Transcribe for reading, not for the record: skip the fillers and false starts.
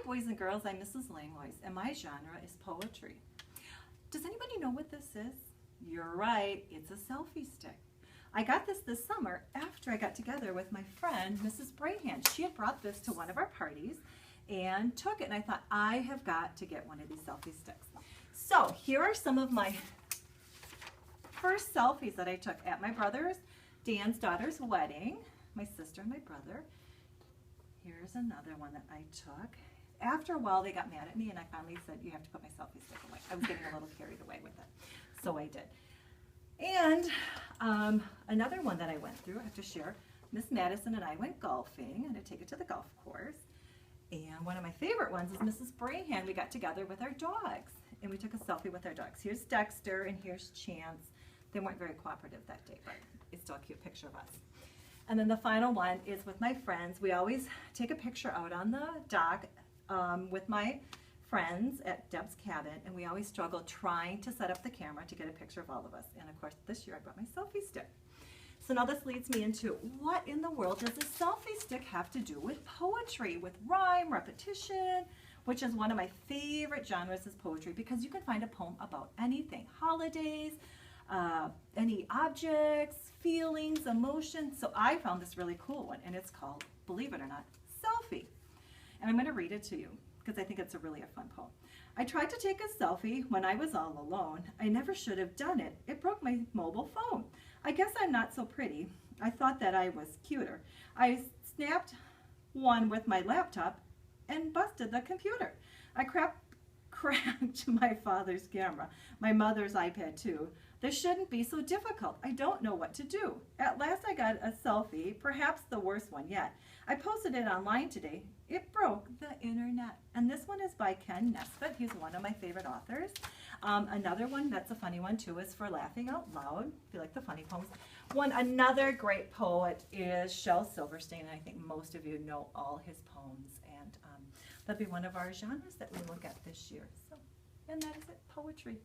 boys and girls, I'm Mrs. Langlois, and my genre is poetry. Does anybody know what this is? You're right, it's a selfie stick. I got this summer after I got together with my friend, Mrs. Brahan. She had brought this to one of our parties and took it, and I thought, I have got to get one of these selfie sticks. So here are some of my first selfies that I took at my brother's, Dan's daughter's wedding, my sister and my brother. Here's another one that I took. After a while, they got mad at me, and I finally said, you have to put my selfie stick away. I was getting a little carried away with it, so I did. And another one that I went through, I have to share, Miss Madison and I went golfing, and I take it to the golf course. And one of my favorite ones is Mrs. Brahan. We got together with our dogs, and we took a selfie with our dogs. Here's Dexter, and here's Chance. They weren't very cooperative that day, but it's still a cute picture of us. And then the final one is with my friends. We always take a picture out on the dock with my friends at Deb's cabin, and we always struggle trying to set up the camera to get a picture of all of us. And of course, this year I brought my selfie stick. So now this leads me into, what in the world does a selfie stick have to do with poetry, with rhyme, repetition, which is one of my favorite genres is poetry, because you can find a poem about anything, holidays, any objects, feelings, emotions. So I found this really cool one, and it's called, believe it or not, Selfie. And I'm going to read it to you because I think it's really a fun poem. I tried to take a selfie when I was all alone. I never should have done it. It broke my mobile phone. I guess I'm not so pretty. I thought that I was cuter. I snapped one with my laptop and busted the computer. I cracked my father's camera, my mother's iPad too. This shouldn't be so difficult. I don't know what to do. At last I got a selfie, perhaps the worst one yet. I posted it online today. It broke the internet. And this one is by Ken Nesbitt. He's one of my favorite authors. Another one that's a funny one too is For Laughing Out Loud. If you like the funny poems. Another great poet is Shel Silverstein, and I think most of you know all his poems. And that'll be one of our genres that we look at this year. So, and that is it, poetry.